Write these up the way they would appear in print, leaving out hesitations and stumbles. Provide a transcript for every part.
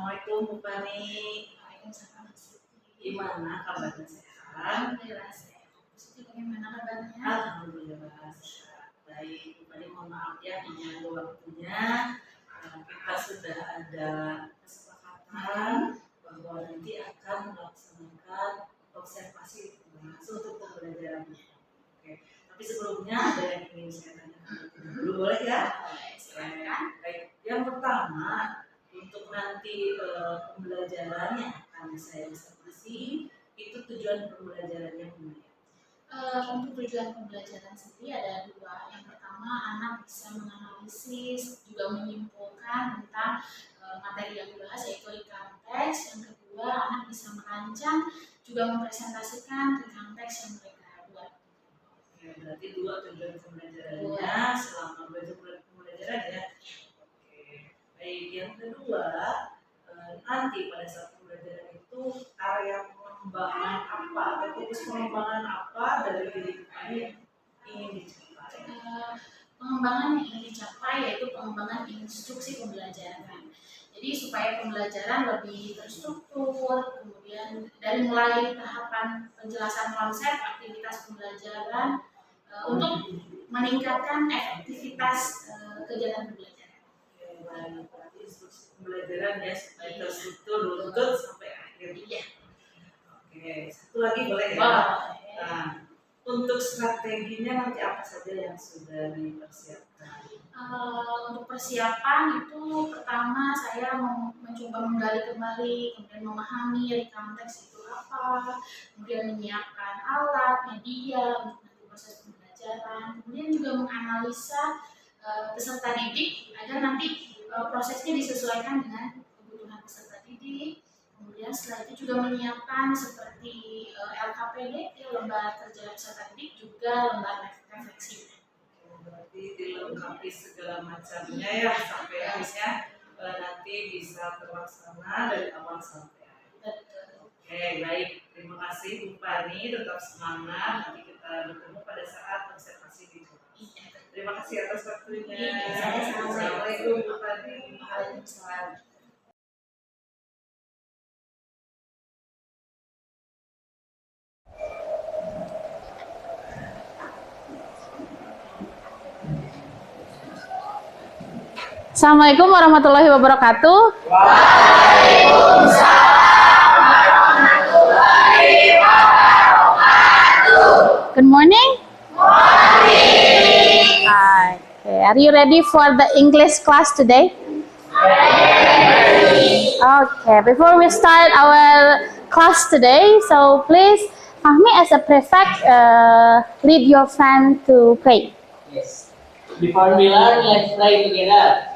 Assalamualaikum Bu Pani. Waalaikumsalam. Gimana kabarnya, sehat? Alhamdulillah sehat. Siti bagaimana kabarnya? Alhamdulillah sehat. Baik, Bu Pani mohon maaf ya mengganggu waktunya. Kita sudah ada kesepakatan bahwa nanti akan melaksanakan observasi untuk pembelajarannya. Oke. Tapi sebelumnya ada yang ingin saya tanyakan dulu, boleh ya? Silakan. Baik, yang pertama untuk nanti pembelajarannya akan saya observasi itu tujuan pembelajarannya gimana? Untuk tujuan pembelajaran sendiri ada dua. Yang pertama, anak bisa menganalisis juga menyimpulkan tentang materi yang dibahas yaitu recount teks. Yang kedua, anak bisa merancang juga mempresentasikan recount teks yang mereka buat. Oke, berarti dua tujuan pembelajarannya selama belajar pembelajaran ya. Oke, baik. Yang kedua, nanti pada saat pembelajaran itu area pengembangan apa atau fokus pengembangan apa dari diri kami ingin dicapai? Pengembangan yang ingin dicapai yaitu pengembangan instruksi pembelajaran. Jadi supaya pembelajaran lebih terstruktur, kemudian dari mulai tahapan penjelasan konsep aktivitas pembelajaran untuk meningkatkan efektivitas kegiatan pembelajaran. Baik, berarti instruksi pembelajaran ya supaya terstruktur, runtut sampai akhir. Iya. Oke, satu lagi boleh ya? Nah, untuk strateginya nanti apa saja yang sudah dipersiapkan? Untuk persiapan itu pertama saya mencoba menggali kembali, kemudian memahami recount teks itu apa, kemudian menyiapkan alat, media untuk nanti proses pembelajaran, kemudian juga menganalisa peserta didik agar nanti prosesnya disesuaikan dengan kebutuhan peserta didik. Kemudian setelah itu juga menyiapkan seperti LKPD, lembar kerja peserta didik, juga lembar refleksi. Berarti dilengkapi segala macamnya ya sampai akhirnya nanti bisa terlaksana dari awal sampai akhir. Oke, baik. Terima kasih Bu Pani, tetap semangat. Nanti kita bertemu pada saat observasi di kelas. Terima kasih atas waktunya. Assalamualaikum Bu Pani. Waalaikumsalam. Assalamualaikum warahmatullahi wabarakatuh. Waalaikumsalam warahmatullahi wabarakatuh. Good morning. Morning. Hi. Okay. Are you ready for the English class today? Ready. Okay. Before we start our class today, so please, Fahmi as a prefect, lead your friend to pray. Yes. Before we learn, let's pray together.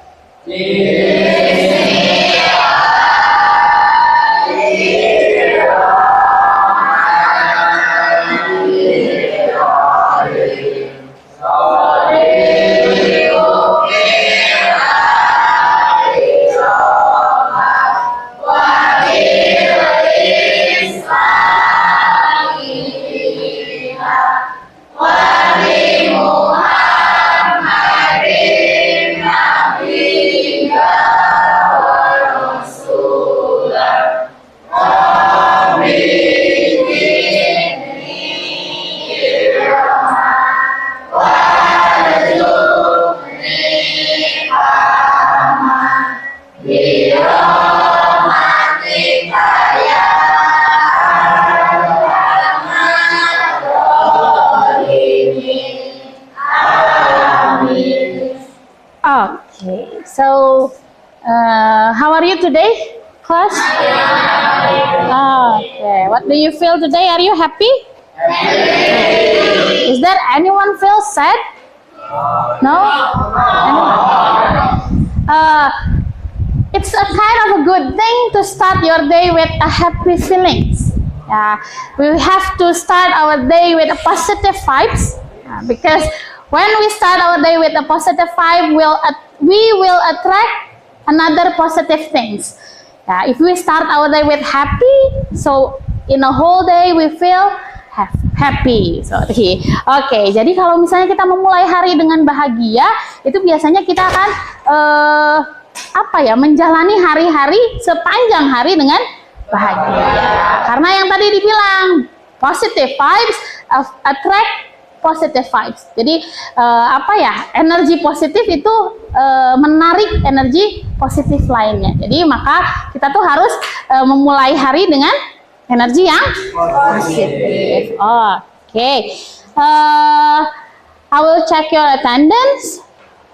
Okay. So, how are you today, class? Okay. What do you feel today? Are you happy? Is there anyone feel sad? No? It's a kind of a good thing to start your day with a happy feelings. We have to start our day with a positive vibes because when we start our day with a positive vibe, we will attract another positive things. If we start our day with happy, so in a whole day we feel happy. Oke, jadi kalau misalnya kita memulai hari dengan bahagia, itu biasanya kita akan menjalani hari-hari sepanjang hari dengan bahagia. Karena yang tadi dibilang, positive vibes attract positive vibes. Jadi energi positif itu menarik energi positif lainnya. Jadi maka kita tuh harus memulai hari dengan energi yang positif. Oke. I will check your attendance.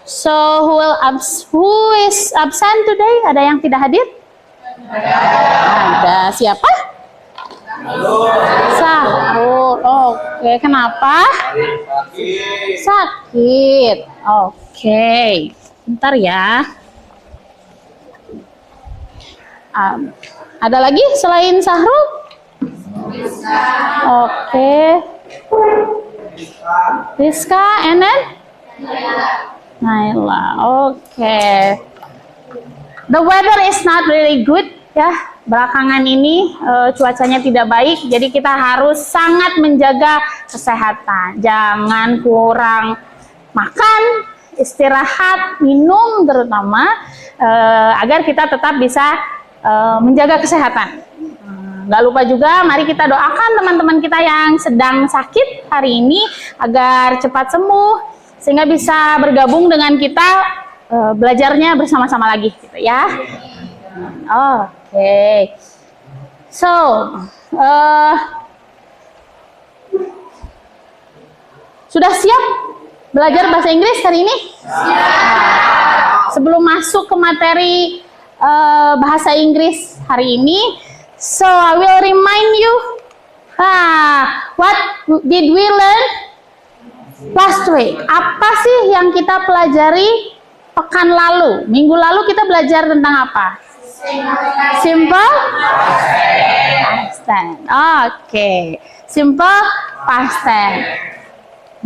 So who is absent today? Ada yang tidak hadir? Ada. Siapa? Sahur. Oke. Kenapa? Sakit. Oke. Bentar ya. Ada lagi selain Sahrul? Oke. Rizka, and then? Naila. Oke. The weather is not really good ya. Belakangan ini cuacanya tidak baik, jadi kita harus sangat menjaga kesehatan. Jangan kurang makan, istirahat, minum terutama agar kita tetap bisa menjaga kesehatan. Gak lupa juga, mari kita doakan teman-teman kita yang sedang sakit hari ini agar cepat sembuh sehingga bisa bergabung dengan kita belajarnya bersama-sama lagi, gitu ya. Oke. So, sudah siap belajar bahasa Inggris hari ini? Sebelum masuk ke materi bahasa Inggris hari ini, so I will remind you, what did we learn last week? Apa sih yang kita pelajari pekan lalu? Minggu lalu kita belajar tentang apa? Simple past tense. Oke. Simple past tense.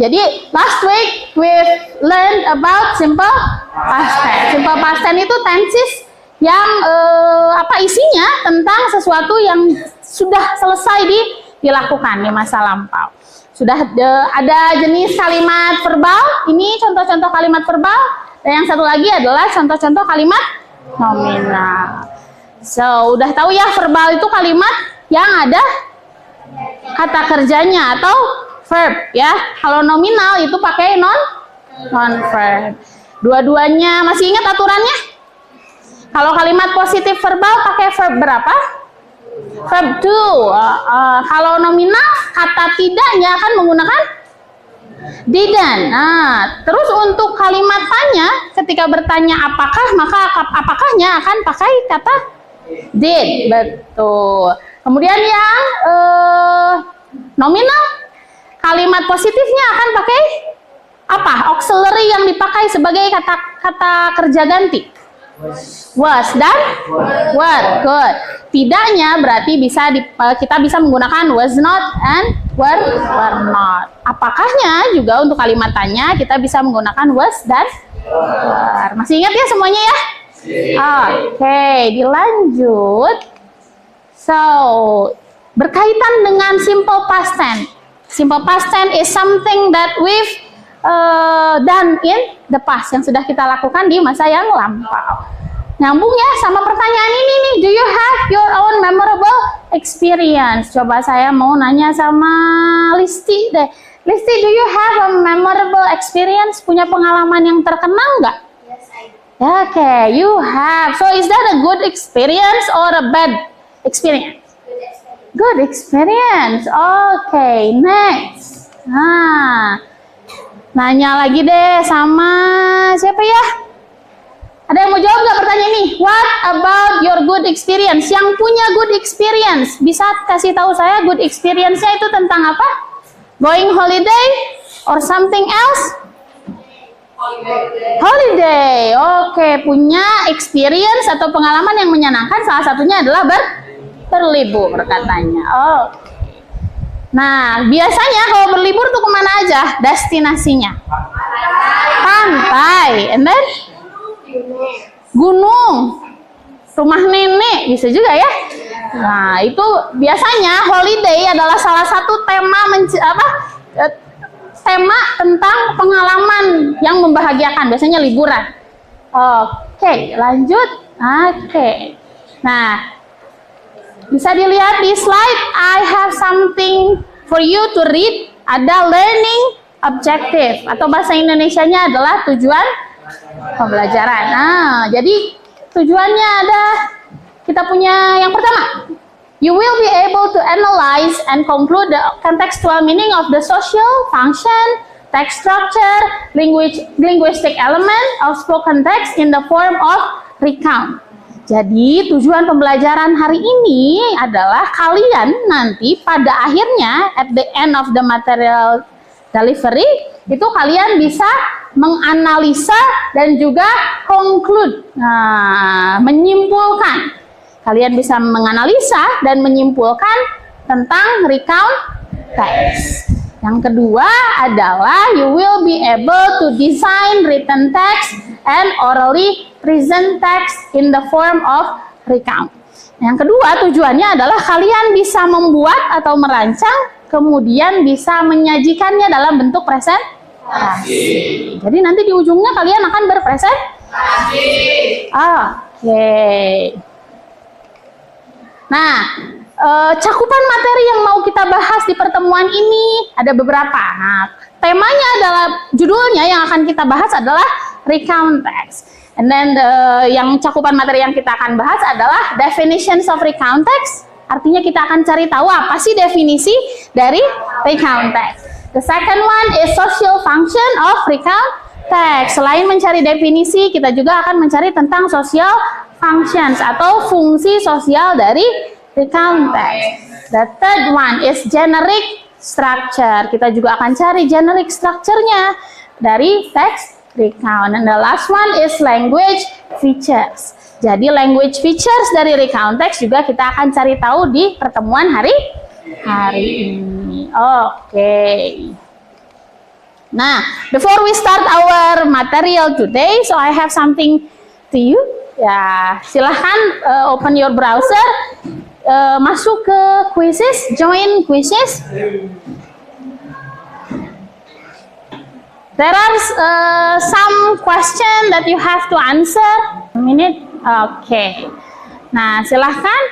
Jadi last week we learned about simple past tense. Simple past tense itu tenses yang isinya tentang sesuatu yang sudah selesai dilakukan di masa lampau. Sudah ada jenis kalimat verbal. Ini contoh-contoh kalimat verbal. Dan yang satu lagi adalah contoh-contoh kalimat nominal. So, udah tahu ya, verbal itu kalimat yang ada kata kerjanya atau verb ya. Kalau nominal itu pakai non-verb. Dua-duanya masih ingat aturannya? Kalau kalimat positif verbal pakai verb berapa? Verb to. Kalau nominal kata tidaknya akan menggunakan didn't. Terus untuk kalimat tanya, ketika bertanya apakah, maka apakahnya akan pakai kata did. Betul. Kemudian yang nominal, kalimat positifnya akan pakai apa? Auxiliary yang dipakai sebagai kata kerja ganti. Was dan were. Good. Tidaknya berarti kita bisa menggunakan was not and were not. Apakahnya juga untuk kalimat tanya kita bisa menggunakan was dan were. Masih ingat ya semuanya ya? Oke, dilanjut. So, berkaitan dengan simple past tense. Simple past tense is something that we've done in the past, yang sudah kita lakukan di masa yang lampau. Nyambung ya sama pertanyaan ini nih, do you have your own memorable experience? Coba saya mau nanya sama Listi deh. Listi, do you have a memorable experience? Punya pengalaman yang terkenang nggak? Yes, I do. Okay, you have. So is that a good experience or a bad experience? Good experience. Okay, next. Nanya lagi deh sama siapa ya? Ada yang mau jawab nggak pertanyaan ini? What about your good experience? Yang punya good experience, bisa kasih tahu saya good experience-nya itu tentang apa? Going holiday or something else? Holiday. Oke, punya experience atau pengalaman yang menyenangkan, salah satunya adalah berlibur katanya. Oke. Nah, biasanya kalau berlibur tuh kemana aja destinasinya? Pantai, and then gunung, rumah nenek, bisa juga ya. Nah, itu biasanya holiday adalah salah satu tema tentang pengalaman yang membahagiakan, biasanya liburan. Oke, Oke, lanjut. Oke. Nah, bisa dilihat di slide, I have something for you to read. Ada learning objective atau bahasa Indonesianya adalah tujuan pembelajaran. Nah, jadi tujuannya ada, kita punya yang pertama. You will be able to analyze and conclude the contextual meaning of the social function, text structure, linguistic element of spoken text in the form of recount. Jadi tujuan pembelajaran hari ini adalah kalian nanti pada akhirnya at the end of the material delivery itu kalian bisa menganalisa dan juga conclude, menyimpulkan. Kalian bisa menganalisa dan menyimpulkan tentang recount text. Yang kedua adalah you will be able to design written text and orally present text in the form of recount. Yang kedua tujuannya adalah kalian bisa membuat atau merancang, kemudian bisa menyajikannya dalam bentuk presentasi. Jadi nanti di ujungnya kalian akan berpresentasi. Oke. Nah, cakupan materi yang mau kita bahas di pertemuan ini ada beberapa. Nah, temanya adalah, judulnya yang akan kita bahas adalah recount text. And then yang cakupan materi yang kita akan bahas adalah definitions of recount text. Artinya kita akan cari tahu apa sih definisi dari recount text. The second one is social function of recount text. Selain mencari definisi, kita juga akan mencari tentang social functions atau fungsi sosial dari recount text. The third one is generic structure. Kita juga akan cari generic structure-nya dari text recount. And the last one is language features. Jadi language features dari recount text juga kita akan cari tahu di pertemuan hari ini. Oke. Nah, before we start our material today, so I have something to you. Ya, silahkan open your browser, masuk ke quizzes, join quizzes. There are some question that you have to answer. A minute. Okay. Nah, silahkan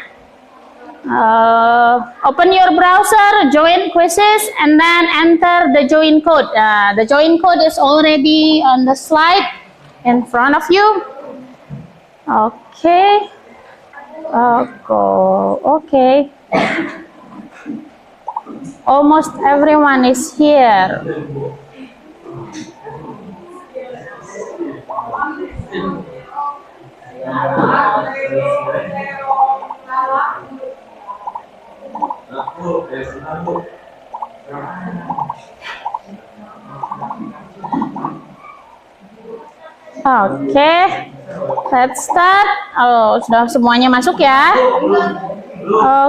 open your browser, join quizzes, and then enter the join code. The join code is already on the slide in front of you. Okay. Okay. Almost everyone is here. Oke, let's start. Oh, sudah semuanya masuk ya?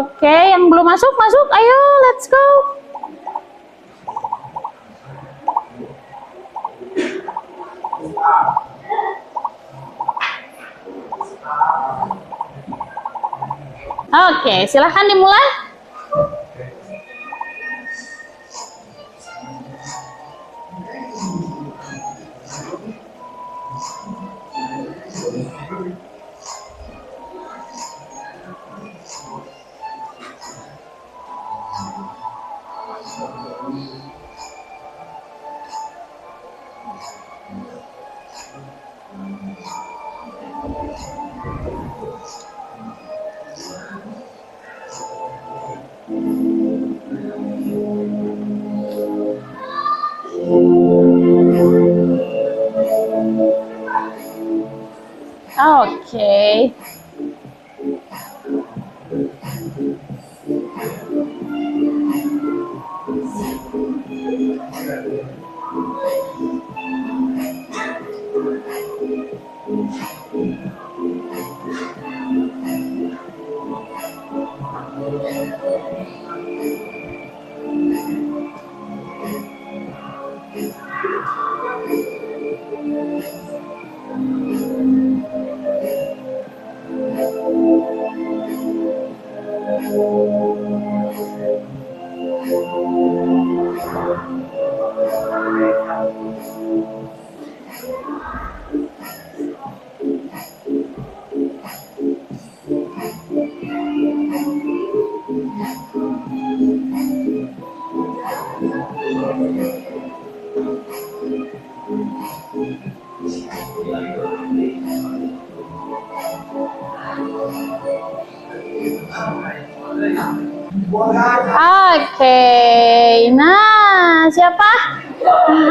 Oke, yang belum masuk, masuk. Ayo, let's go. Oke, silahkan dimulai. Oke. Oke, nah siapa?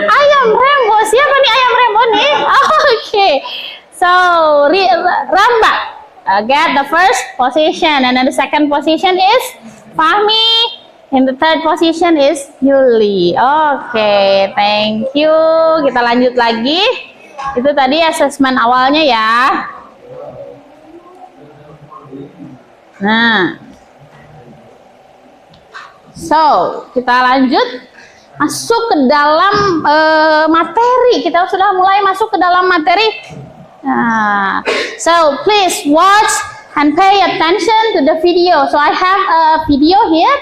Ayam Rembo. Siapa nih ayam Rembo nih? Oke, so Ramba get the first position, and then the second position is Fahmi, and the third position is Yuli. Oke, thank you. Kita lanjut lagi. Itu tadi asesmen awalnya ya. Nah, so kita lanjut masuk ke dalam materi. Kita sudah mulai masuk ke dalam materi. Nah, so please watch and pay attention to the video. So I have a video here.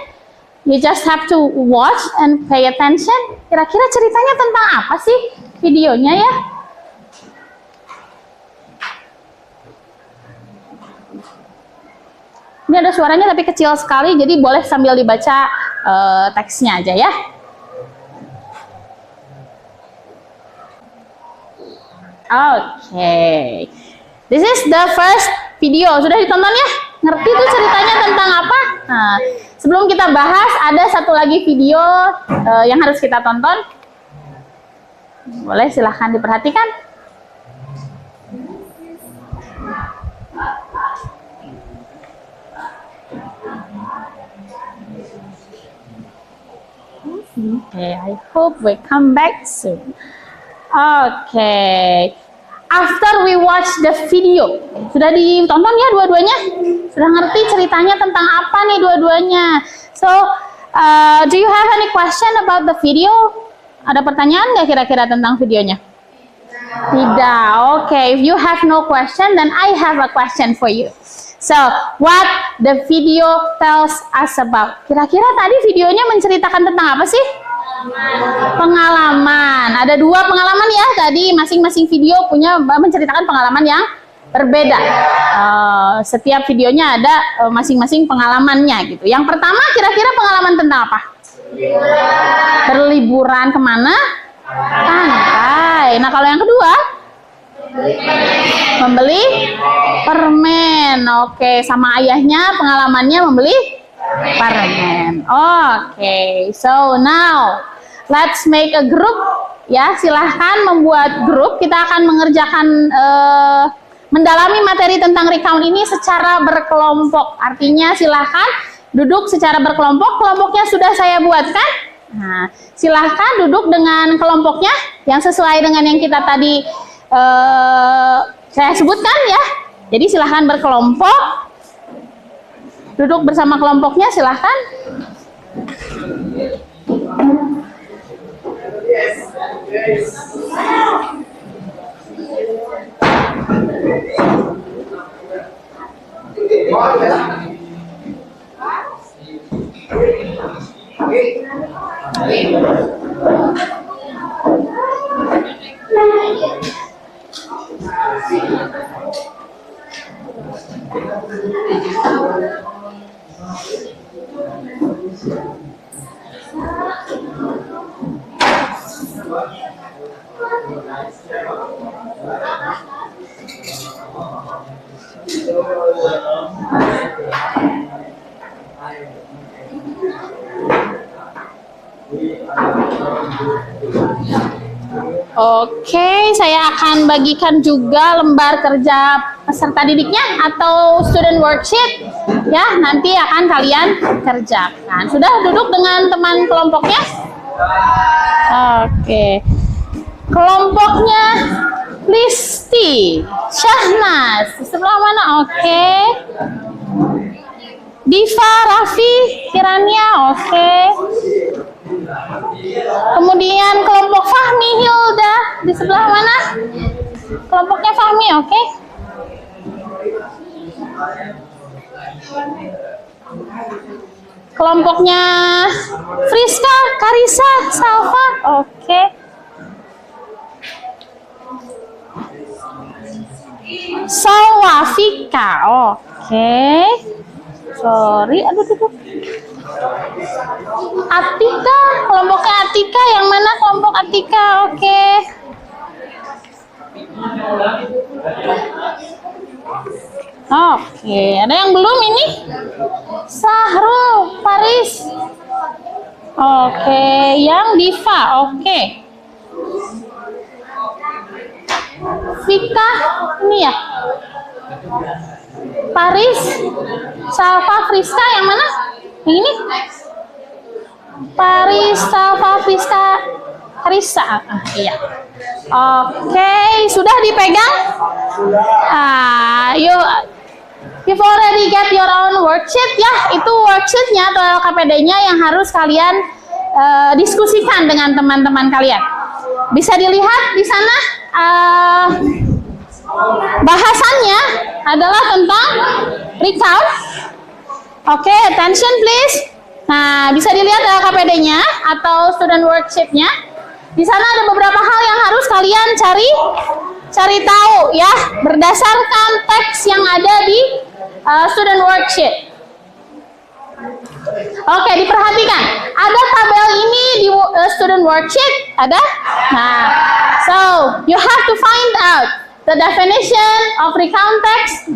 You just have to watch and pay attention. Kira-kira ceritanya tentang apa sih videonya ya? Ini ada suaranya tapi kecil sekali, jadi boleh sambil dibaca teksnya aja ya. Oke, this is the first video. Sudah ditonton ya? Ngerti tuh ceritanya tentang apa? Nah, sebelum kita bahas, ada satu lagi video yang harus kita tonton. Boleh silahkan diperhatikan. Okay, I hope we come back soon. Okay, after we watch the video, sudah ditonton ya dua-duanya? Sudah ngerti ceritanya tentang apa nih dua-duanya? So, do you have any question about the video? Ada pertanyaan nggak kira-kira tentang videonya? Tidak. Okay, if you have no question, then I have a question for you. So, what the video tells us about? Kira-kira tadi videonya menceritakan tentang apa sih? Pengalaman. Ada dua pengalaman ya tadi, masing-masing video punya menceritakan pengalaman yang berbeda. Setiap videonya ada masing-masing pengalamannya gitu. Yang pertama kira-kira pengalaman tentang apa? Berliburan kemana? Pantai. Nah kalau yang kedua? Membeli permen. Oke, sama ayahnya pengalamannya membeli permen. Oke, so now let's make a group. Ya, silahkan membuat grup. Kita akan mengerjakan mendalami materi tentang recount ini secara berkelompok. Artinya silahkan duduk secara berkelompok. Kelompoknya sudah saya buatkan. Nah, silahkan duduk dengan kelompoknya yang sesuai dengan yang kita tadi saya sebutkan ya. Jadi silahkan berkelompok, duduk bersama kelompoknya silahkan. Oke, saya akan bagikan juga lembar kerja peserta didiknya atau student worksheet ya, nanti akan kalian kerjakan. Sudah duduk dengan teman kelompoknya? Oke. Kelompoknya Listi, Syahnas, di sebelah mana? Oke. Diva, Raffi, Kirania, oke. Kemudian kelompok Fahmi, Hilda, di sebelah mana? Kelompoknya Fahmi, oke. Kelompoknya Friska, Karisa, Salva, oke. Salwafika, oke. Sorry, aduh. Atika, kelompoknya Atika, yang mana kelompok Atika? Oke. Oke, ada yang belum ini? Sahrul, Paris. Oke, yang Diva. Oke. Vika, ini ya. Paris, Salva, Friska, yang mana? Yang ini? Paris, Salva, Friska, Risa. Iya. Oke, sudah dipegang? You've already get your own worksheet ya. Itu worksheetnya atau LKPD-nya yang harus kalian diskusikan dengan teman-teman kalian. Bisa dilihat di sana bahasannya adalah tentang recount. Oke, attention please. Nah, bisa dilihat LKPD-nya atau student worksheet-nya. Di sana ada beberapa hal yang harus kalian cari tahu ya berdasarkan teks yang ada di student worksheet. Oke, diperhatikan. Ada tabel ini di student worksheet, ada? Nah, so you have to find out the definition of recount text,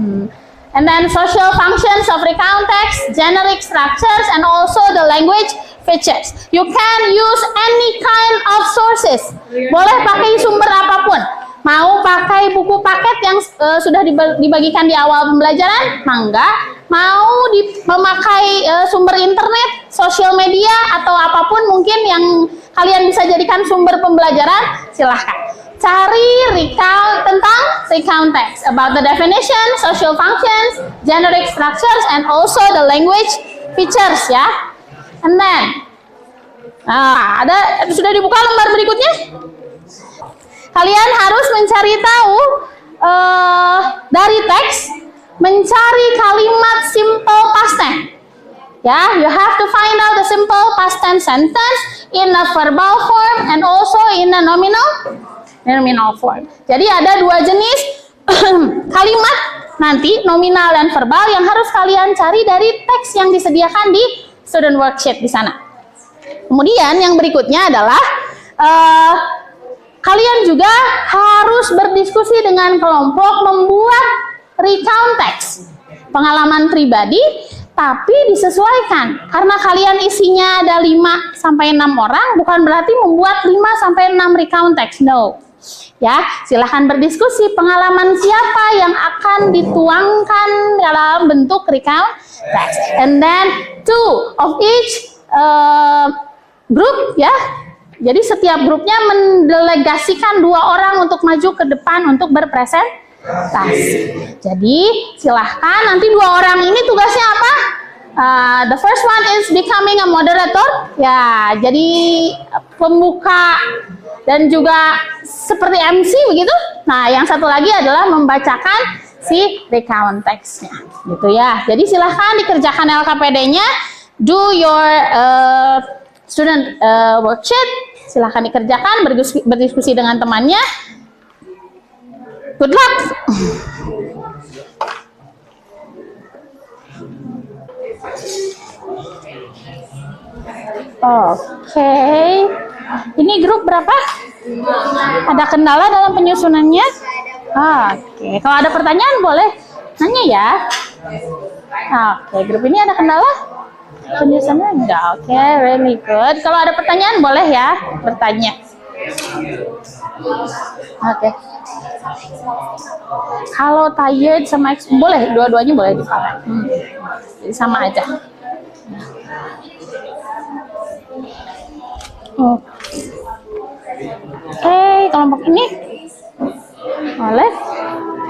and then social functions of recount text, generic structures, and also the language features. You can use any kind of sources. Boleh pakai sumber apapun. Mau pakai buku paket yang sudah dibagikan di awal pembelajaran? Mangga. Mau memakai sumber internet, sosial media, atau apapun mungkin yang kalian bisa jadikan sumber pembelajaran, silahkan. Cari tentang recount text, about the definition, social functions, generic structures, and also the language features ya. And then, sudah dibuka lembar berikutnya? Kalian harus mencari tahu dari teks, mencari kalimat simple past tense. Ya, you have to find out the simple past tense sentence in a verbal form and also in a nominal form. Jadi ada dua jenis kalimat nanti, nominal dan verbal, yang harus kalian cari dari teks yang disediakan di student worksheet di sana. Kemudian yang berikutnya adalah kalian juga harus berdiskusi dengan kelompok membuat recount text, pengalaman pribadi, tapi disesuaikan. Karena kalian isinya ada 5-6 orang, bukan berarti membuat 5-6 recount text, no. Ya, silahkan berdiskusi pengalaman siapa yang akan dituangkan dalam bentuk recount text. And then 2 of each group ya. Jadi setiap grupnya mendelegasikan 2 orang untuk maju ke depan untuk berpresentasi. Jadi silahkan nanti 2 orang ini tugasnya apa? The first one is becoming a moderator. Ya, jadi pembuka dan juga seperti MC begitu. Nah, yang satu lagi adalah membacakan si recount text-nya. Gitu ya. Jadi silahkan dikerjakan LKPD-nya. Do your student worksheet, silahkan dikerjakan, berdiskusi dengan temannya. Good luck. Oke. Ini grup berapa? Ada kendala dalam penyusunannya? Oke. Kalau ada pertanyaan boleh nanya ya. Oke, grup ini ada kendala? Penyusunannya enggak. Oke, really good. Kalau ada pertanyaan boleh ya bertanya. Oke. Kalau tired sama boleh, dua-duanya boleh dipakai. Jadi sama aja. Oke, kelompok ini boleh.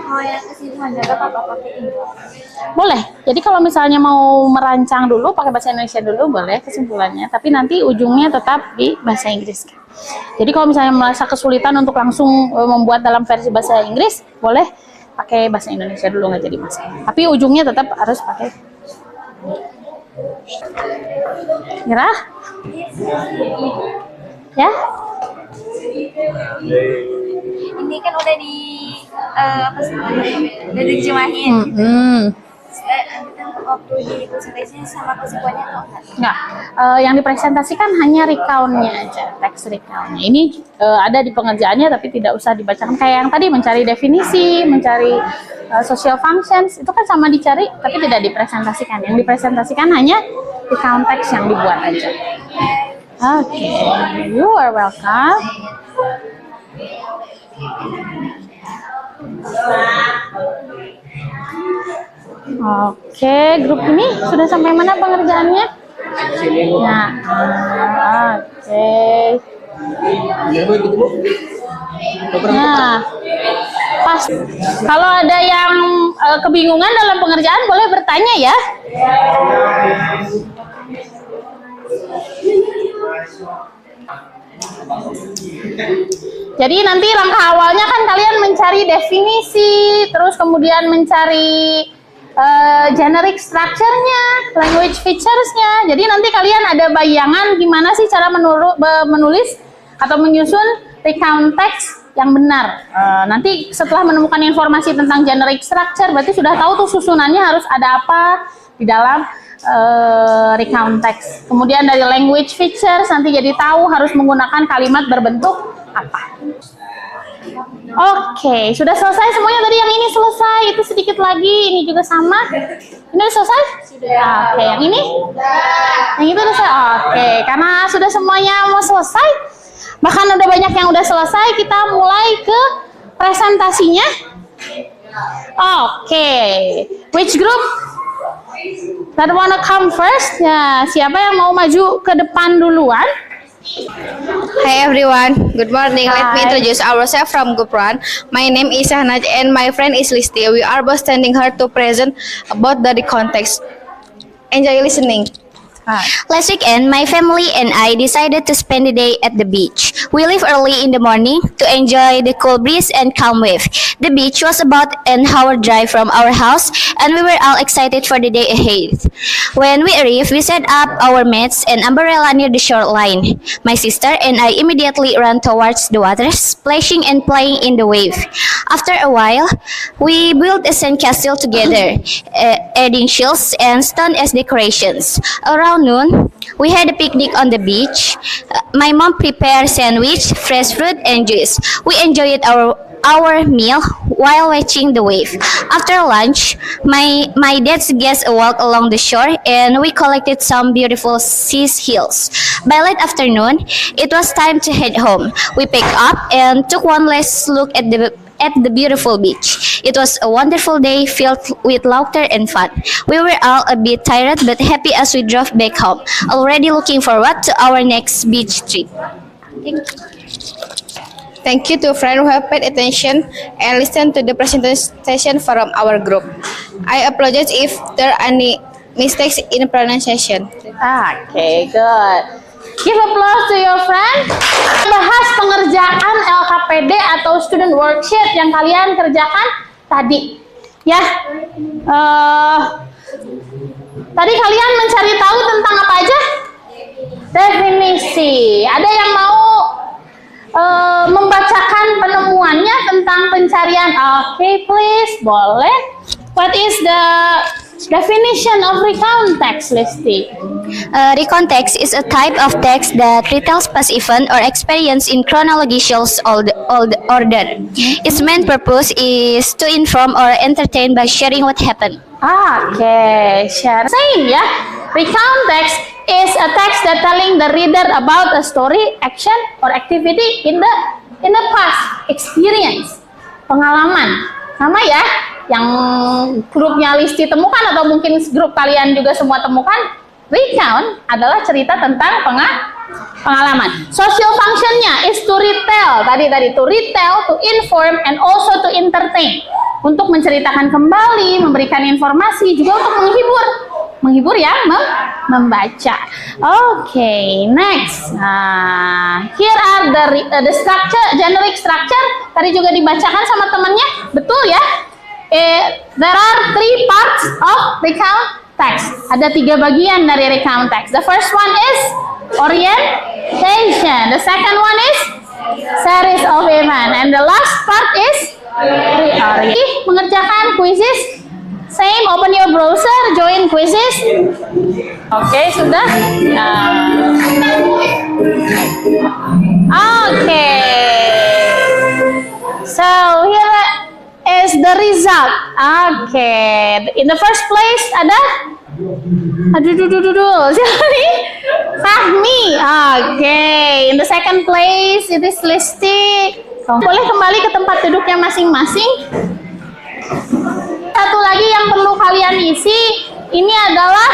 Oh, yang kesimpulan jaga pakai ini. Boleh. Jadi kalau misalnya mau merancang dulu pakai bahasa Indonesia dulu boleh kesimpulannya, tapi nanti ujungnya tetap di bahasa Inggris. Jadi kalau misalnya merasa kesulitan untuk langsung membuat dalam versi bahasa Inggris, boleh pakai bahasa Indonesia dulu, nggak jadi masalah. Tapi ujungnya tetap harus pakai. Nyerah? Ya? Ini kan udah di udah diterjemahin. waktu di presentasinya sama kesimpulannya atau enggak? Enggak, yang dipresentasikan hanya recount-nya aja, teks recount-nya. Ini ada di pengerjaannya tapi tidak usah dibacakan. Kayak yang tadi mencari definisi, mencari social functions, itu kan sama dicari tapi tidak dipresentasikan. Yang dipresentasikan hanya recount teks yang dibuat aja. Oke, you are welcome. Oke, grup ini sudah sampai mana pengerjaannya? Nah, oke. Nah, pas. Kalau ada yang kebingungan dalam pengerjaan boleh bertanya ya. Jadi nanti langkah awalnya kan kalian mencari definisi, terus kemudian mencari generic structure-nya, language features-nya. Jadi nanti kalian ada bayangan gimana sih cara menulis atau menyusun recount text yang benar. Nanti setelah menemukan informasi tentang generic structure, berarti sudah tahu tuh susunannya harus ada apa di dalam recount text. Kemudian dari language features nanti jadi tahu harus menggunakan kalimat berbentuk apa. Oke, sudah selesai semuanya tadi. Yang ini selesai, itu sedikit lagi, ini juga sama. Ini sudah selesai? Sudah. Oke, yang ini? Yang itu sudah selesai. Oke, karena sudah semuanya mau selesai, bahkan ada banyak yang udah selesai, kita mulai ke presentasinya. Oke, which group that wanna come first? Ya, siapa yang mau maju ke depan duluan? Hi everyone, good morning. Let me introduce ourselves from Group 1. My name is Sahnaj and my friend is Listi. We are both standing here to present about the context. Enjoy listening. Last weekend, my family and I decided to spend the day at the beach. We leave early in the morning to enjoy the cool breeze and calm wave. The beach was about an hour drive from our house, and we were all excited for the day ahead. When we arrived, we set up our mats and umbrella near the shoreline. My sister and I immediately ran towards the water, splashing and playing in the wave. After a while, we built a sandcastle together, adding shells and stone as decorations. Around noon, we had a picnic on the beach. My mom prepared sandwich, fresh fruit, and juice. We enjoyed our meal while watching the wave. After lunch, my dad suggested a walk along the shore, and we collected some beautiful sea hills. By late afternoon, it was time to head home. We picked up and took one last look at the beautiful beach. It was a wonderful day filled with laughter and fun. We were all a bit tired but happy as we drove back home, already looking forward to our next beach trip. Thank you. Thank you to friends who have paid attention and listened to the presentation from our group. I apologize if there are any mistakes in pronunciation. Okay, good. Give applause to your friend. Bahas pengerjaan LKPD atau student worksheet yang kalian kerjakan tadi. Ya, tadi kalian mencari tahu tentang apa aja? Definisi. Ada yang mau membacakan penemuannya tentang pencarian? Okay, please, boleh. What is the definition of recount text, Listi? Recount text is a type of text that retells past event or experience in chronological order. Its main purpose is to inform or entertain by sharing what happened. Okay, share. Same ya. Recount text is a text that telling the reader about a story, action, or activity in the past experience. Pengalaman. Sama ya. Yang grupnya Listi temukan atau mungkin grup kalian juga semua temukan, recount adalah cerita tentang pengalaman. Social functionnya is to retell, tadi to retell, to inform, and also to entertain. Untuk menceritakan kembali, memberikan informasi, juga untuk menghibur ya, membaca. Okay, next. Here are the structure, generic structure. Tadi juga dibacakan sama temannya, betul ya? There are 3 parts of recount text. Ada 3 bagian dari recount text. The first one is orientation. The second one is series of event. And the last part is reorient. Mengerjakan quizzes. Same, open your browser, join any quizzes? Oke, sudah. Oke. So here is the result. Okay. In the first place ada Sorry. Fahmi. Okay. In the second place it is Listi. Boleh kembali ke tempat duduknya masing-masing. Satu lagi yang perlu kalian isi ini adalah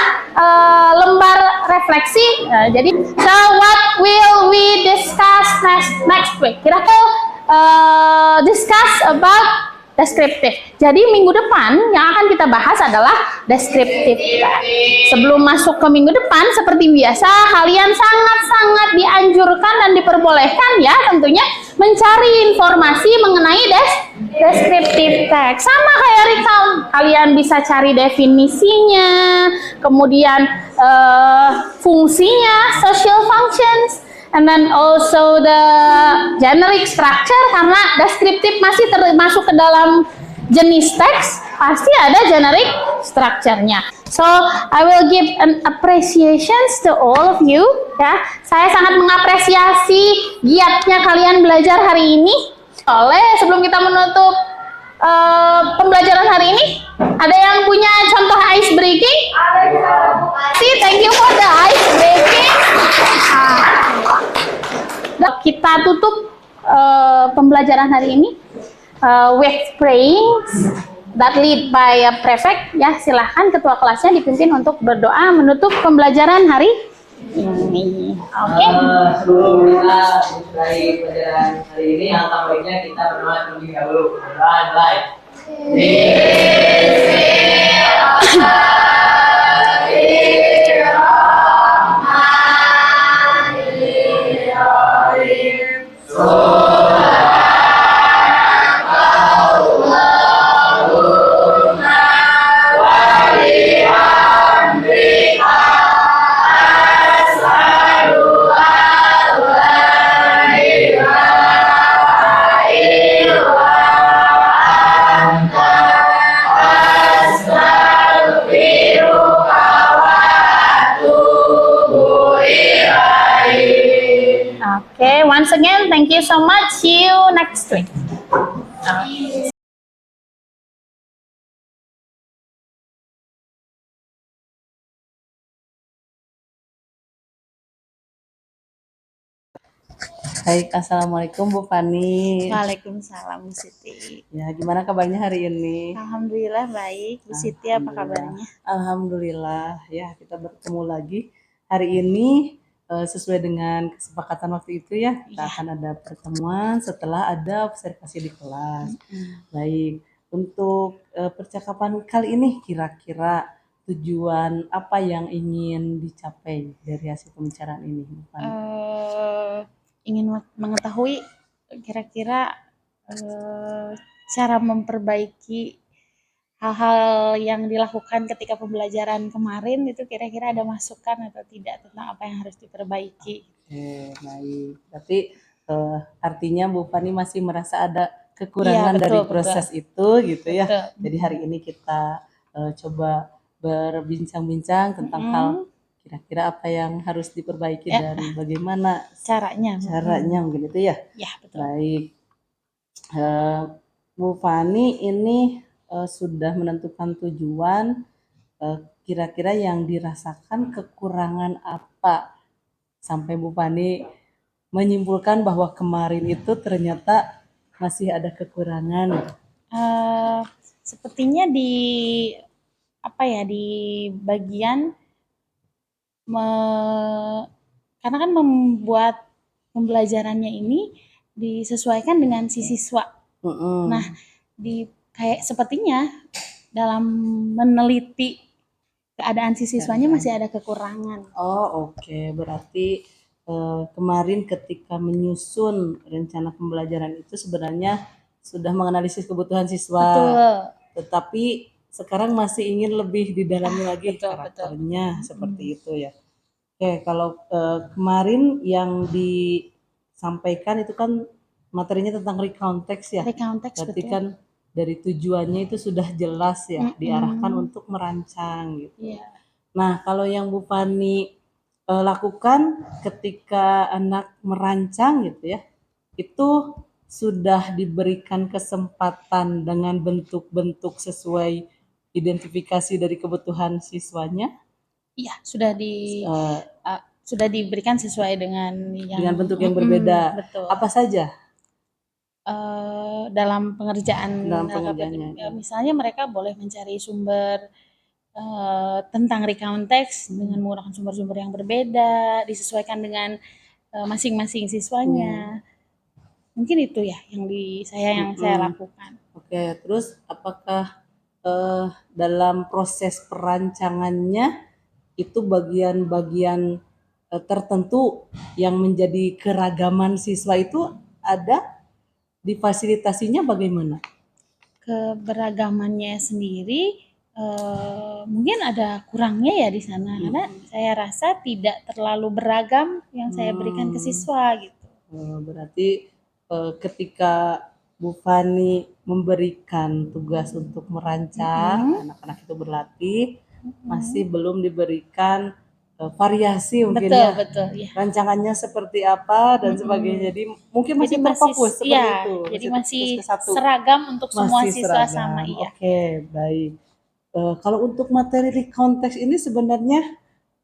lembar refleksi. Jadi, so what will we discuss next week? Kira-kira discuss about descriptive. Jadi minggu depan yang akan kita bahas adalah descriptive. Sebelum masuk ke minggu depan, seperti biasa, kalian sangat-sangat dianjurkan dan diperbolehkan ya tentunya mencari informasi mengenai descriptive text. Sama kayak recount, kalian bisa cari definisinya, kemudian fungsinya, social functions, and then also the generic structure, karena deskriptif masih termasuk ke dalam jenis teks, pasti ada generic structure-nya. So, I will give an appreciations to all of you. Ya, saya sangat mengapresiasi giatnya kalian belajar hari ini. Sebelum kita menutup pembelajaran hari ini, ada yang punya contoh ice breaking? Thank you for the ice breaking. Kita tutup pembelajaran hari ini with praying that lead by a prefect. Ya, silahkan ketua kelasnya dipimpin untuk berdoa menutup pembelajaran hari ini. Oke. Sebelum kita mulai pelajaran hari ini, alangkah baiknya kita berdoa terlebih dahulu. Baik. Okay, once again, thank you so much. See you next week. Baik, assalamualaikum Bu Fani. Waalaikumsalam Bu Siti. Ya, gimana kabarnya hari ini? Alhamdulillah baik. Bu Siti apa kabarnya? Alhamdulillah, ya kita bertemu lagi hari ini sesuai dengan kesepakatan waktu itu ya. Kita akan ada pertemuan setelah ada observasi di kelas. Baik, untuk percakapan kali ini kira-kira tujuan apa yang ingin dicapai dari hasil pembicaraan ini, Bu Fani? Ingin mengetahui kira-kira cara memperbaiki hal-hal yang dilakukan ketika pembelajaran kemarin itu kira-kira ada masukan atau tidak tentang apa yang harus diperbaiki. Oke, baik. Berarti artinya Bu Fani masih merasa ada kekurangan dari proses itu gitu ya. Jadi hari ini kita coba berbincang-bincang tentang hal kira-kira apa yang harus diperbaiki dan bagaimana Caranya mungkin itu ya. Ya, betul. Baik. Bu Fani ini sudah menentukan tujuan, kira-kira yang dirasakan kekurangan apa sampai Bu Fani menyimpulkan bahwa kemarin itu ternyata masih ada kekurangan. Sepertinya di bagian karena kan membuat pembelajarannya ini disesuaikan dengan si siswa. Nah, kayak sepertinya dalam meneliti keadaan si siswanya masih ada kekurangan. Oh, oke. Berarti kemarin ketika menyusun rencana pembelajaran itu sebenarnya sudah menganalisis kebutuhan siswa. Betul. Tetapi sekarang masih ingin lebih didalami lagi karakternya seperti itu ya. Oke, kalau kemarin yang disampaikan itu kan materinya tentang recount text ya. Recount text, berarti betul. kan dari tujuannya itu sudah jelas ya, diarahkan untuk merancang gitu. Nah, kalau yang Bu Fani lakukan ketika anak merancang gitu ya, itu sudah diberikan kesempatan dengan bentuk-bentuk sesuai identifikasi dari kebutuhan siswanya Iya, sudah sudah diberikan sesuai dengan dengan bentuk yang berbeda. betul. Apa saja Dalam pengerjaan dalam LKPD, pengerjaannya? misalnya mereka boleh mencari sumber tentang recount text dengan menggunakan sumber-sumber yang berbeda, disesuaikan dengan masing-masing siswanya. Mungkin itu ya yang saya lakukan. Oke, terus apakah dalam proses perancangannya itu bagian-bagian tertentu yang menjadi keragaman siswa itu ada difasilitasinya bagaimana? Keberagamannya sendiri mungkin ada kurangnya ya di sana karena saya rasa tidak terlalu beragam yang saya berikan ke siswa gitu. Berarti ketika Bu Fani memberikan tugas untuk merancang, anak-anak itu berlatih, masih belum diberikan variasi mungkin ya. Betul ya. Rancangannya seperti apa dan sebagainya. Jadi mungkin masih terfokus seperti iya, itu. jadi terfokus masih ke satu. seragam untuk semua Masih siswa seragam. sama iya. Oke, baik. Kalau untuk materi konteks ini sebenarnya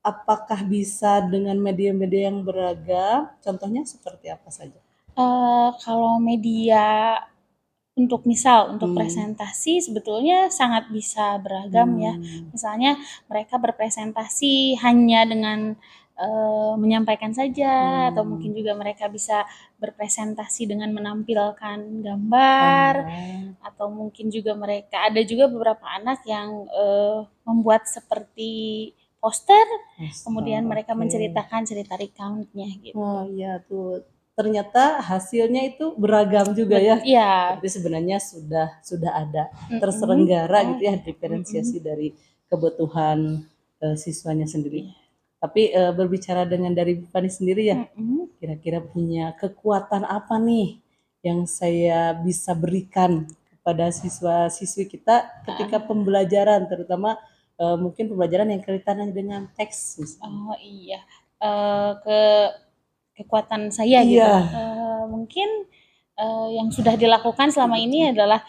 apakah bisa dengan media-media yang beragam? Contohnya seperti apa saja? Kalau media untuk presentasi sebetulnya sangat bisa beragam ya. Misalnya mereka berpresentasi hanya dengan menyampaikan saja atau mungkin juga mereka bisa berpresentasi dengan menampilkan gambar atau mungkin juga ada juga beberapa anak yang membuat seperti poster, kemudian mereka menceritakan cerita recount-nya gitu. Oh iya tuh. Ternyata hasilnya itu beragam juga ya. Iya. Jadi sebenarnya sudah ada terselenggara gitu ya diferensiasi dari kebutuhan siswanya sendiri. Tapi berbicara dengan dari Bu Fani sendiri ya, kira-kira punya kekuatan apa nih yang saya bisa berikan kepada siswa-siswi kita ketika pembelajaran, terutama mungkin pembelajaran yang kaitannya dengan teks. Oh iya, kekuatan saya gitu. Mungkin yang sudah dilakukan selama ini adalah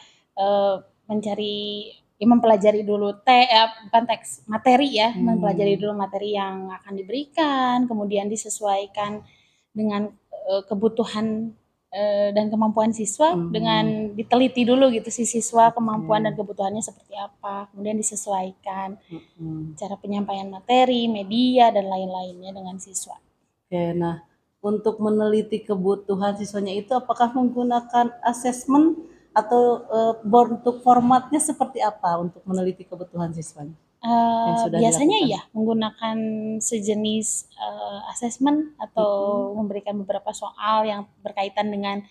mempelajari dulu bukan teks, materi ya, mempelajari dulu materi yang akan diberikan, kemudian disesuaikan dengan kebutuhan dan kemampuan siswa dengan diteliti dulu gitu si siswa kemampuan dan kebutuhannya seperti apa, kemudian disesuaikan cara penyampaian materi, media dan lain-lainnya dengan siswa. Oke, nah untuk meneliti kebutuhan siswanya itu apakah menggunakan asesmen atau bentuk formatnya seperti apa untuk meneliti kebutuhan siswanya? Biasanya ya menggunakan sejenis asesmen atau memberikan beberapa soal yang berkaitan dengan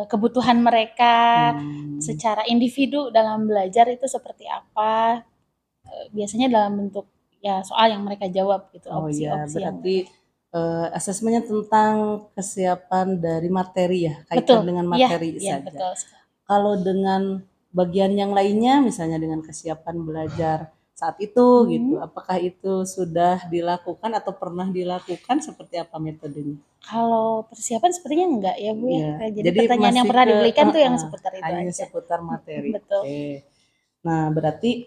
kebutuhan mereka secara individu dalam belajar itu seperti apa, biasanya dalam bentuk ya soal yang mereka jawab gitu, opsi-opsi berarti asesmennya tentang kesiapan dari materi ya, kaitan dengan materi saja. Betul. Kalau dengan bagian yang lainnya, misalnya dengan kesiapan belajar saat itu gitu, apakah itu sudah dilakukan atau pernah dilakukan, seperti apa metodenya? Kalau persiapan sepertinya enggak ya Bu ya. Jadi pertanyaan yang pernah diberikan tuh yang seputar itu hanya aja. seputar materi. Betul. Oke. Nah berarti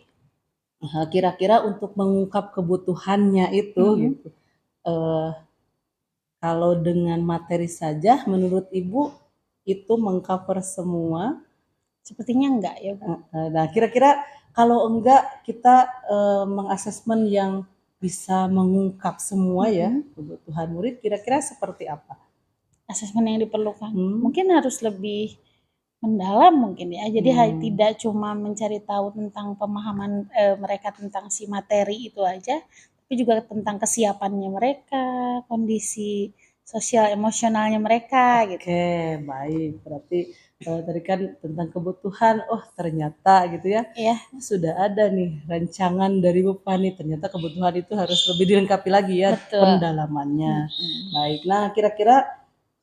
kira-kira untuk mengungkap kebutuhannya itu gitu, kalau dengan materi saja menurut Ibu itu mengcover semua? Sepertinya enggak ya Bu. Nah kira-kira kalau enggak kita mengasesmen yang bisa mengungkap semua ya kebutuhan murid, kira-kira seperti apa? Asesmen yang diperlukan mungkin harus lebih mendalam mungkin ya. Jadi tidak cuma mencari tahu tentang pemahaman mereka tentang si materi itu aja, tapi juga tentang kesiapannya mereka, kondisi sosial emosionalnya mereka gitu. Oke, baik. Berarti tadi kan tentang kebutuhan, oh ternyata gitu ya. Iya. Sudah ada nih rancangan dari Bu Fani, ternyata kebutuhan itu harus lebih dilengkapi lagi ya. Betul. Pendalamannya. Baik. Nah, kira-kira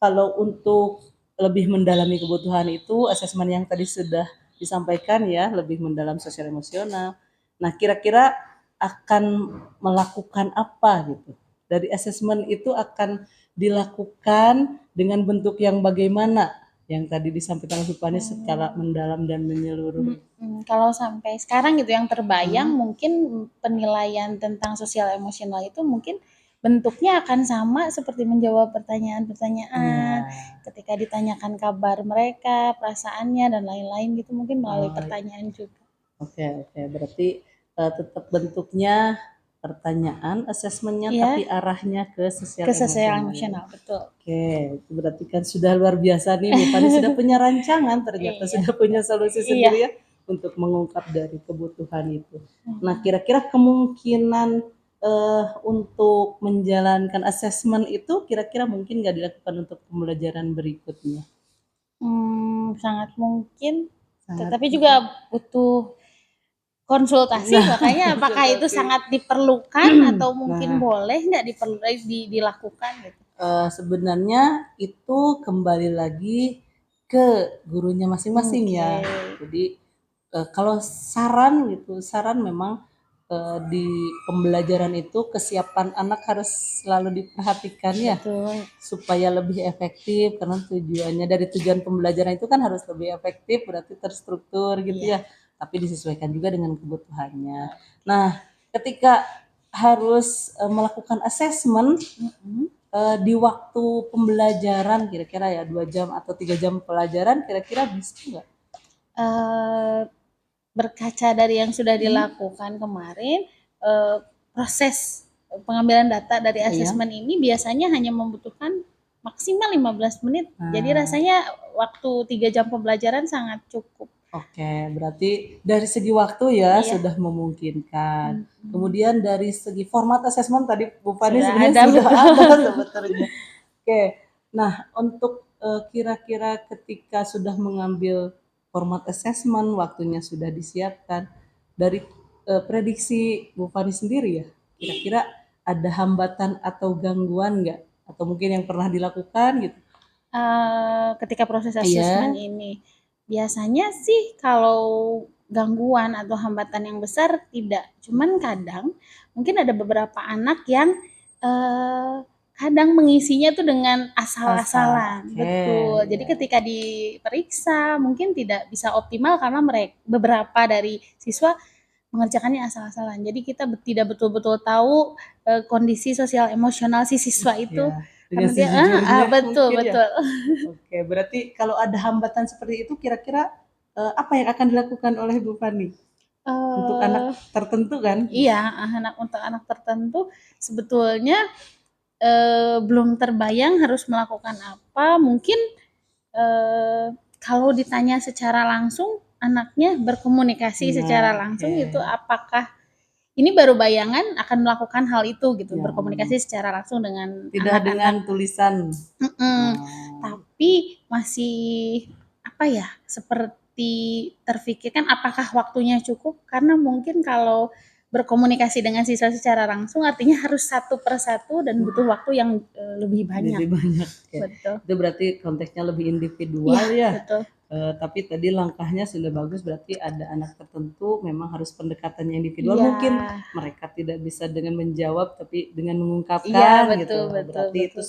kalau untuk lebih mendalami kebutuhan itu, asesmen yang tadi sudah disampaikan ya, lebih mendalam sosial emosional. Nah, kira-kira akan melakukan apa gitu? Dari asesmen itu akan dilakukan dengan bentuk yang bagaimana? Yang tadi disampaikan oleh Bu Fani secara mendalam dan menyeluruh. Kalau sampai sekarang gitu yang terbayang mungkin penilaian tentang sosial emosional itu mungkin bentuknya akan sama seperti menjawab pertanyaan-pertanyaan ketika ditanyakan kabar mereka, perasaannya dan lain-lain gitu mungkin melalui pertanyaan juga. Oke, berarti tetap bentuknya pertanyaan, asesmennya, Iya. tapi arahnya ke sosial Ke sosial emosional. emosional, betul. Oke, itu berarti kan sudah luar biasa nih, Bu Fani sudah punya rancangan, ternyata Iya. sudah punya solusi Iya. sendiri ya untuk mengungkap dari kebutuhan itu. Nah, kira-kira kemungkinan untuk menjalankan asesmen itu kira-kira mungkin nggak dilakukan untuk pembelajaran berikutnya? Sangat mungkin, Sangat tetapi juga butuh konsultasi, Nah, makanya apakah itu konsultasi. sangat diperlukan atau mungkin boleh nggak dilakukan gitu. Sebenarnya itu kembali lagi ke gurunya masing-masing ya. Jadi kalau saran gitu, saran memang di pembelajaran itu kesiapan anak harus selalu diperhatikan ya, Betul. supaya lebih efektif karena tujuannya dari tujuan pembelajaran itu kan harus lebih efektif, berarti terstruktur gitu ya. Tapi disesuaikan juga dengan kebutuhannya. Nah, ketika harus melakukan asesmen di waktu pembelajaran kira-kira ya 2 jam atau 3 jam pelajaran kira-kira bisa nggak? Berkaca dari yang sudah dilakukan kemarin, proses pengambilan data dari asesmen ini biasanya hanya membutuhkan maksimal 15 menit. Jadi rasanya waktu 3 jam pembelajaran sangat cukup. Oke, berarti dari segi waktu ya Iya. sudah memungkinkan. Kemudian dari segi format asesmen tadi Bu Fani Sudah sebenarnya ada, sudah betul. ada sebetulnya. Oke, nah untuk kira-kira ketika sudah mengambil format asesmen, waktunya sudah disiapkan. Dari prediksi Bu Fani sendiri ya, kira-kira ada hambatan atau gangguan nggak? Atau mungkin yang pernah dilakukan gitu? Ketika proses Iya. asesmen ini, biasanya sih kalau gangguan atau hambatan yang besar tidak. Cuman kadang mungkin ada beberapa anak yang kadang mengisinya tuh dengan asal-asalan. Oke, Betul. iya. Jadi ketika diperiksa mungkin tidak bisa optimal karena beberapa dari siswa mengerjakannya asal-asalan. Jadi kita tidak betul-betul tahu kondisi sosial emosional si siswa itu. Dengan Karena dia sejujurnya betul, mungkin ya. betul. Oke, berarti kalau ada hambatan seperti itu kira-kira apa yang akan dilakukan oleh Bu Fani? Untuk anak tertentu kan? Iya, untuk anak tertentu sebetulnya belum terbayang harus melakukan apa. Mungkin kalau ditanya secara langsung, anaknya berkomunikasi secara langsung itu apakah ini baru bayangan akan melakukan hal itu gitu, berkomunikasi secara langsung dengan Tidak anak-anak. dengan tulisan. Tapi masih apa ya, seperti terfikirkan apakah waktunya cukup, karena mungkin kalau berkomunikasi dengan siswa secara langsung artinya harus satu persatu dan butuh waktu yang lebih banyak. Lebih banyak. Ya. Betul. Itu berarti konteksnya lebih individual Iya, ya. betul. Tapi tadi langkahnya sudah bagus, berarti ada anak tertentu memang harus pendekatannya individual. Iya. Mungkin mereka tidak bisa dengan menjawab, tapi dengan mengungkapkan Iya, gitu. betul, Berarti betul. itu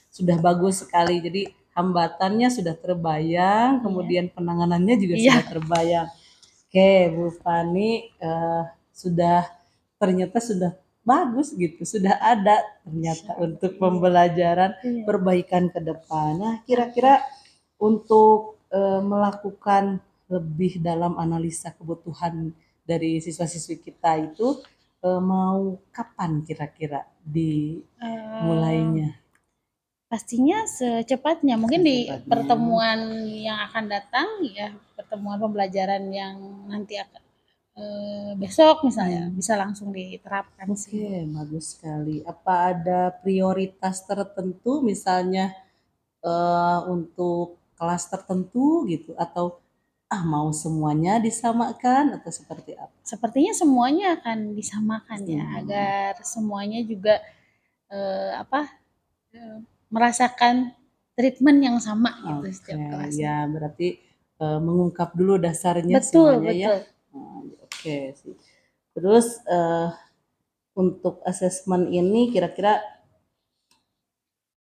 sudah bagus sekali. Jadi hambatannya sudah terbayang, kemudian penanganannya juga Iya. sudah terbayang. Oke, Bu Fani ternyata sudah bagus gitu, sudah ada ternyata untuk pembelajaran perbaikan ke depan. Nah, kira-kira untuk melakukan lebih dalam analisa kebutuhan dari siswa-siswi kita itu mau kapan kira-kira dimulainya? Pastinya secepatnya, mungkin di pertemuan yang akan datang ya, pertemuan pembelajaran yang nanti akan besok misalnya bisa langsung diterapkan sih. Oke, bagus sekali. Apa ada prioritas tertentu misalnya untuk kelas tertentu gitu atau mau semuanya disamakan atau seperti apa? Sepertinya semuanya akan disamakan ya, agar semuanya juga merasakan treatment yang sama gitu setiap kelasnya. Ya, berarti mengungkap dulu dasarnya Betul, semuanya ya. betul. Oke sih. Terus untuk asesmen ini kira-kira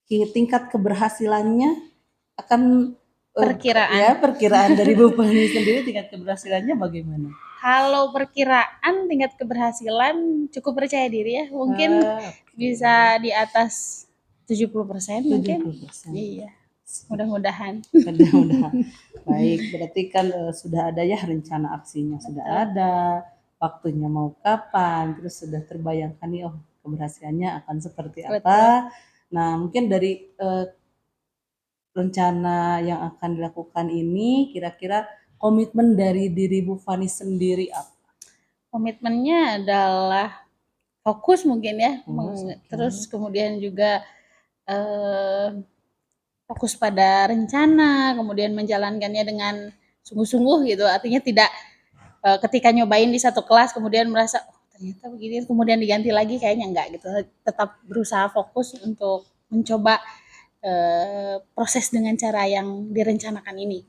tingkat keberhasilannya akan perkiraan dari Bu Fani sendiri tingkat keberhasilannya bagaimana? Kalau perkiraan tingkat keberhasilan cukup percaya diri ya, mungkin bisa di atas 70% mungkin. 70%. Iya, mudah-mudahan. Mudah-mudahan. Baik, berarti kan sudah ada ya rencana aksinya, sudah ada, waktunya mau kapan, terus sudah terbayangkan nih, oh keberhasilannya akan seperti apa. Nah, mungkin dari rencana yang akan dilakukan ini, kira-kira komitmen dari diri Bu Fani sendiri apa? Komitmennya adalah fokus mungkin ya, terus kemudian juga fokus pada rencana, kemudian menjalankannya dengan sungguh-sungguh gitu. Artinya tidak ketika nyobain di satu kelas kemudian merasa oh ternyata begini, kemudian diganti lagi, kayaknya enggak gitu. Tetap berusaha fokus untuk mencoba proses dengan cara yang direncanakan ini.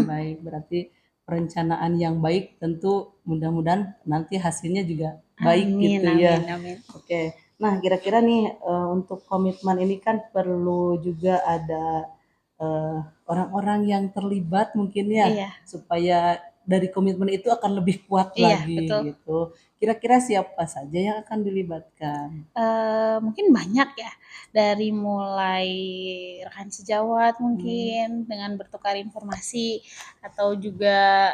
Baik, berarti perencanaan yang baik tentu mudah-mudahan nanti hasilnya juga baik gitu ya. Amin. Oke. Nah, kira-kira nih untuk komitmen ini kan perlu juga ada orang-orang yang terlibat mungkin ya, supaya dari komitmen itu akan lebih kuat lagi gitu. Kira-kira siapa saja yang akan dilibatkan? Mungkin banyak ya, dari mulai rekan sejawat mungkin dengan bertukar informasi atau juga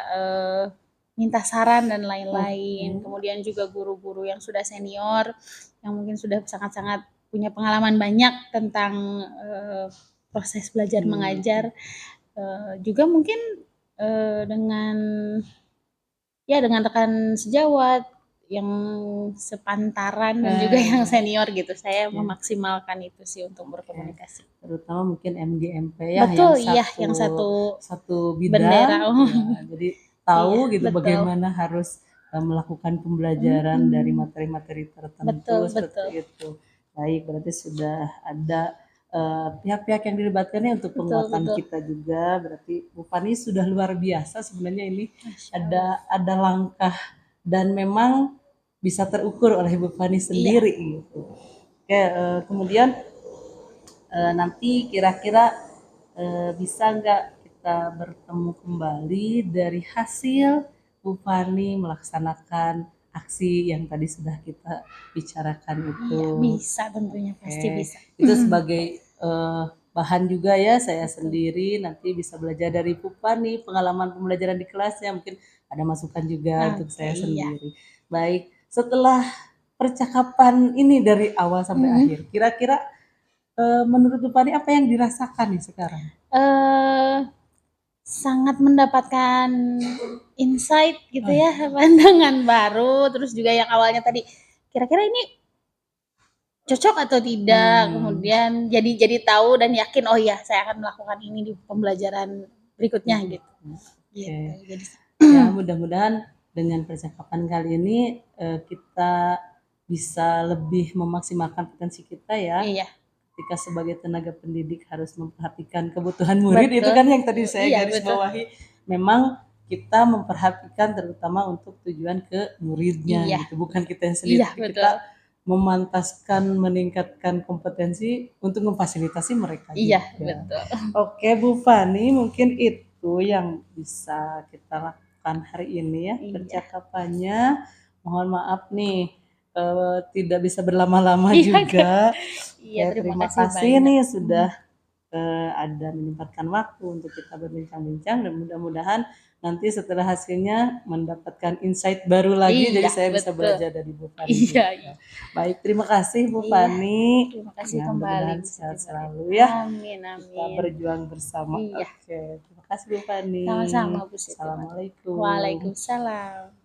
minta saran dan lain-lain. Kemudian juga guru-guru yang sudah senior yang mungkin sudah sangat-sangat punya pengalaman banyak tentang proses belajar mengajar. Juga mungkin dengan rekan sejawat yang sepantaran dan juga yang senior gitu. Saya memaksimalkan itu sih untuk berkomunikasi. Terutama mungkin MGMP ya, Betul, yang satu bidang. Bendera. Jadi tahu gitu bagaimana harus melakukan pembelajaran dari materi-materi tertentu seperti itu. Baik, berarti sudah ada pihak-pihak yang dilibatkannya untuk penguatan kita juga. Berarti Bu Fani sudah luar biasa sebenarnya ini. Ada langkah dan memang bisa terukur oleh Bu Fani sendiri gitu. Oke, kemudian nanti kira-kira bisa nggak kita bertemu kembali dari hasil Bu Fani melaksanakan aksi yang tadi sudah kita bicarakan itu? Iya, bisa tentunya, pasti bisa. Itu sebagai bahan juga ya, saya sendiri nanti bisa belajar dari Bu Fani, pengalaman pembelajaran di kelasnya, mungkin ada masukan juga untuk saya sendiri. Baik, setelah percakapan ini dari awal sampai akhir, kira-kira menurut Bu Fani apa yang dirasakan nih sekarang? Sangat mendapatkan insight gitu ya, pandangan baru, terus juga yang awalnya tadi kira-kira ini cocok atau tidak, kemudian jadi tahu dan yakin oh ya saya akan melakukan ini di pembelajaran berikutnya gitu. Jadi ya mudah-mudahan dengan percakapan kali ini kita bisa lebih memaksimalkan potensi kita ya. Ketika sebagai tenaga pendidik harus memperhatikan kebutuhan murid. Itu kan yang tadi saya garis bawahi. Memang kita memperhatikan terutama untuk tujuan ke muridnya gitu, bukan kita yang sendiri. Kita memantaskan, meningkatkan kompetensi untuk memfasilitasi mereka. Betul. Oke Bu Fani, mungkin itu yang bisa kita lakukan hari ini ya percakapannya. Mohon maaf nih tidak bisa berlama-lama juga. Terima kasih nih sudah ada menyempatkan waktu untuk kita berbincang-bincang dan mudah-mudahan nanti setelah hasilnya mendapatkan insight baru lagi, jadi saya bisa belajar dari Bu Fani. Baik, terima kasih Bu Fani. Terima kasih kembali. Sehat selalu ya. Amin. Kita berjuang bersama. Oke, terima kasih Bu Fani. Sama-sama Bu Siti. Assalamualaikum. Waalaikumsalam.